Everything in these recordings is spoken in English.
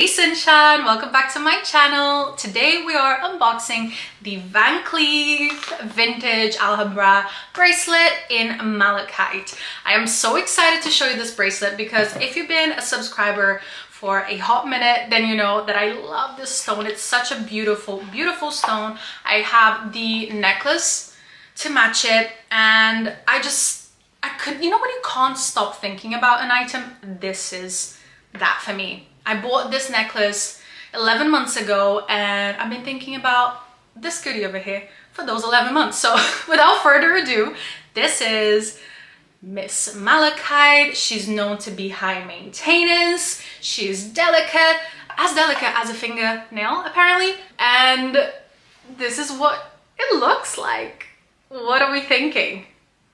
Hey Sunshine, welcome back to my channel. Today we are unboxing the Van Cleef Vintage Alhambra Bracelet in Malachite. I am so excited to show you this bracelet because if you've been a subscriber for a hot minute, then you know that I love this stone. It's such a beautiful, beautiful stone. I have the necklace to match it, and I could, you know, when you can't stop thinking about an item, this is that for me. I bought this necklace 11 months ago and I've been thinking about this goodie over here for those 11 months. So without further ado, this is Miss Malachite. She's known to be high maintenance. She's delicate as a fingernail apparently. And this is what it looks like. What are we thinking?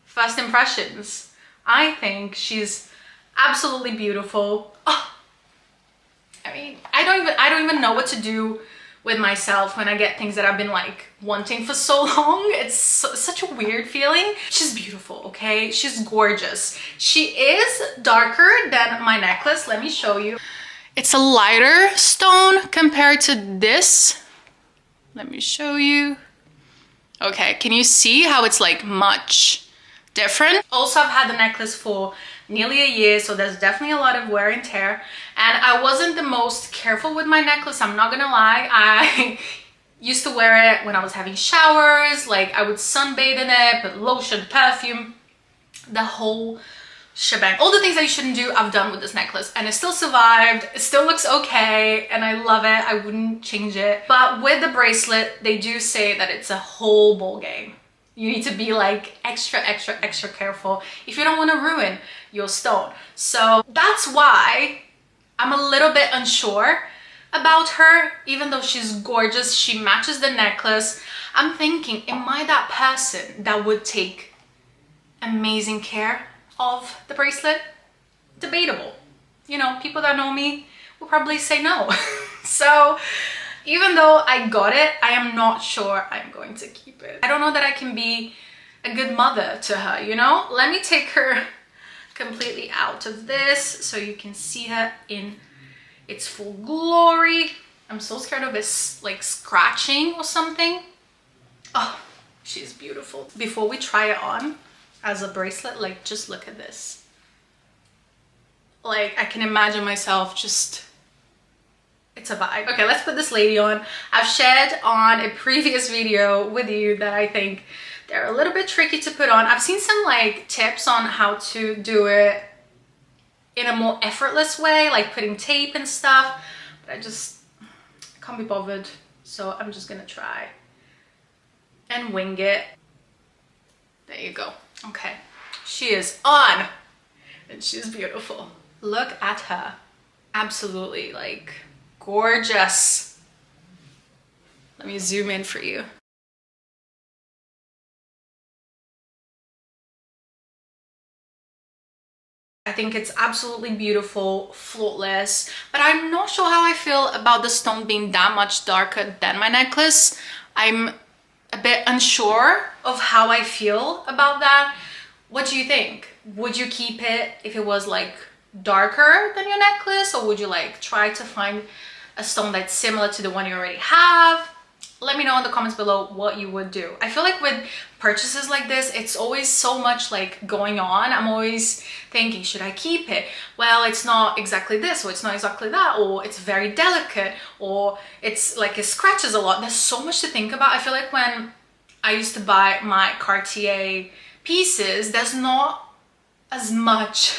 First impressions. I think she's absolutely beautiful. Oh, I mean, I don't even know what to do with myself when I get things that I've been like wanting for so long. It's such a weird feeling. She's beautiful, okay? She's gorgeous. She is darker than my necklace. Let me show you. It's a lighter stone compared to this. Let me show you. Okay, can you see how it's like much different? Also, I've had the necklace for nearly a year, so there's definitely a lot of wear and tear, and I wasn't the most careful with my necklace, I'm not gonna lie. I used to wear it when I was having showers, like I would sunbathe in it, put lotion, perfume, the whole shebang. All the things that you shouldn't do, I've done with this necklace, and it still survived. It still looks okay, and I love it. I wouldn't change it. But with the bracelet, they do say that it's a whole ball game. You need to be like extra careful if you don't want to ruin your stone. So that's why I'm a little bit unsure about her. Even though she's gorgeous, she matches the necklace. I'm thinking, am I that person that would take amazing care of the bracelet? Debatable. You know, people that know me will probably say no. So even though I got it, I am not sure I'm going to keep it. I don't know that I can be a good mother to her, you know? Let me take her completely out of this so you can see her in its full glory. I'm so scared of this like scratching or something. Oh, she's beautiful. Before we try it on as a bracelet, like just look at this. Like I can imagine myself just, it's a vibe. Okay, let's put this lady on. I've shared on a previous video with you that I think they're a little bit tricky to put on. I've seen some like tips on how to do it in a more effortless way, like putting tape and stuff, but I just can't be bothered. So I'm just gonna try and wing it. There you go. Okay, she is on and she's beautiful. Look at her. Absolutely like gorgeous. Let me zoom in for you. I think it's absolutely beautiful, flawless, but I'm not sure how I feel about the stone being that much darker than my necklace. I'm a bit unsure of how I feel about that. What do you think? Would you keep it if it was like darker than your necklace, or would you like try to find a stone that's similar to the one you already have? Let me know in the comments below what you would do. I feel like with purchases like this, it's always so much like going on. I'm always thinking, should I keep it? Well, it's not exactly this, or it's not exactly that, or it's very delicate, or it's like it scratches a lot. There's so much to think about. I feel like when I used to buy my Cartier pieces, there's not as much.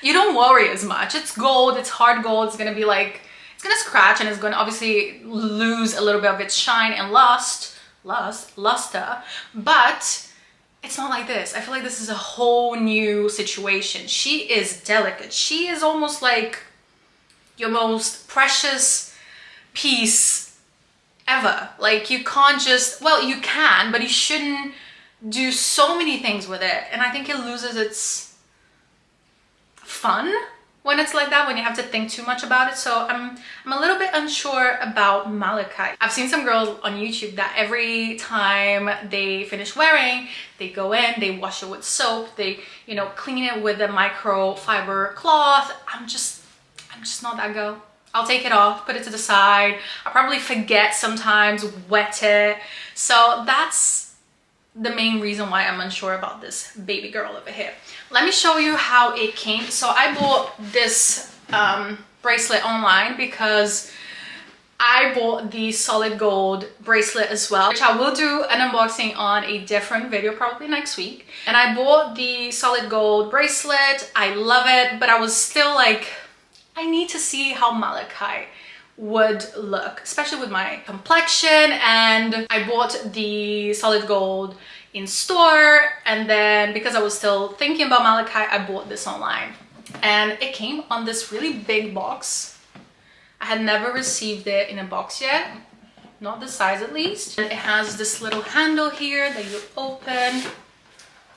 You don't worry as much. It's gold, it's hard gold, it's gonna be like, it's gonna scratch and it's gonna obviously lose a little bit of its shine and luster, but it's not like this. I feel like this is a whole new situation. She is delicate. She is almost like your most precious piece ever. Like you can't just, well, you can, but you shouldn't do so many things with it. And I think it loses its fun when it's like that, when you have to think too much about it. So I'm a little bit unsure about malachite. I've seen some girls on YouTube that every time they finish wearing, they go in, they wash it with soap, they, you know, clean it with a microfiber cloth. I'm just not that girl. I'll take it off, put it to the side. I'll probably forget sometimes, wet it. So that's the main reason why I'm unsure about this baby girl over here. Let me show you how it came. So I bought this bracelet online because I bought the solid gold bracelet as well, which I will do an unboxing on a different video probably next week. And I bought the solid gold bracelet. I love it, but I was still like, I need to see how malachite would look, especially with my complexion. And I bought the solid gold in store, and then because I was still thinking about malachite, I bought this online. And it came on this really big box. I had never received it in a box yet, not this size at least. And it has this little handle here that you open,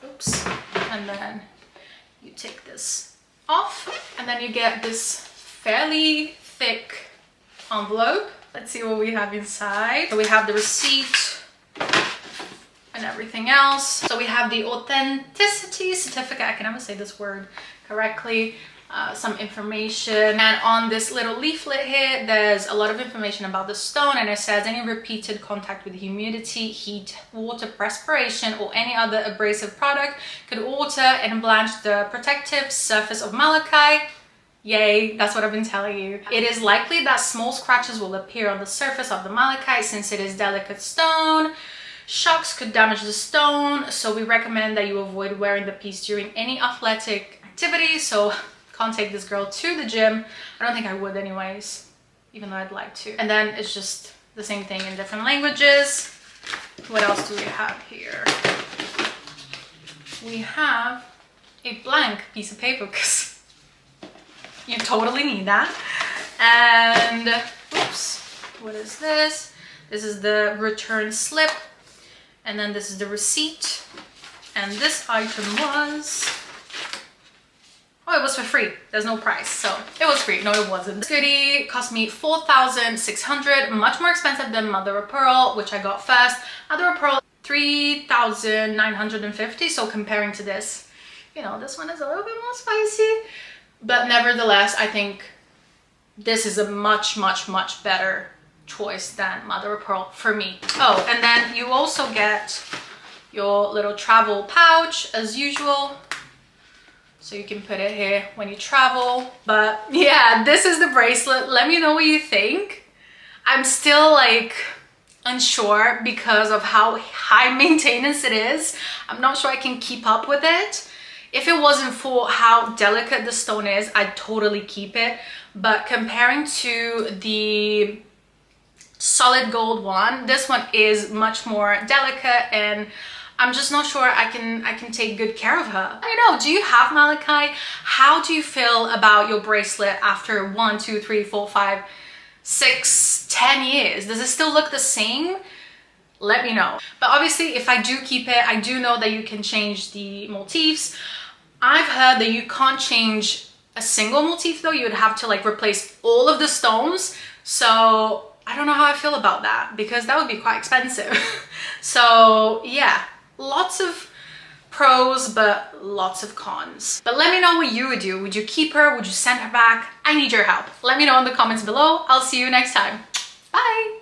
oops, and then you take this off, and then you get this fairly thick envelope. Let's see what we have inside. So we have the receipt and everything else. So we have the authenticity certificate, I can never say this word correctly. Some information, and on this little leaflet here there's a lot of information about the stone, and it says any repeated contact with humidity, heat, water, perspiration, or any other abrasive product could alter and blanch the protective surface of malachite. Yay, that's what I've been telling you. It is likely that small scratches will appear on the surface of the malachite since it is delicate stone. Shocks could damage the stone, so we recommend that you avoid wearing the piece during any athletic activity. So can't take this girl to the gym. I don't think I would anyways, even though I'd like to. And then it's just the same thing in different languages. What else do we have here? We have a blank piece of paper because you totally need that. And oops, what is this? This is the return slip, and then this is the receipt. And this item was, oh, it was for free. There's no price, so it was free. No, it wasn't. This goodie cost me $4,600, much more expensive than mother of pearl, which I got first. Mother of pearl, $3,950. So comparing to this, you know, this one is a little bit more spicy, but nevertheless, I think this is a much better choice than mother of pearl for me. Oh, and then you also get your little travel pouch as usual. So you can put it here when you travel. But yeah, this is the bracelet. Let me know what you think. I'm still like unsure because of how high maintenance it is. I'm not sure I can keep up with it. If it wasn't for how delicate the stone is, I'd totally keep it. But comparing to the solid gold one, this one is much more delicate, and I'm just not sure I can take good care of her. I don't know, do you have malachite? How do you feel about your bracelet after 1, 2, 3, 4, 5, 6, 10 years? Does it still look the same? Let me know. But obviously, if I do keep it, I do know that you can change the motifs. I've heard that you can't change a single motif though. You would have to like replace all of the stones. So I don't know how I feel about that because that would be quite expensive. So yeah, lots of pros, but lots of cons. But let me know what you would do. Would you keep her? Would you send her back? I need your help. Let me know in the comments below. I'll see you next time. Bye.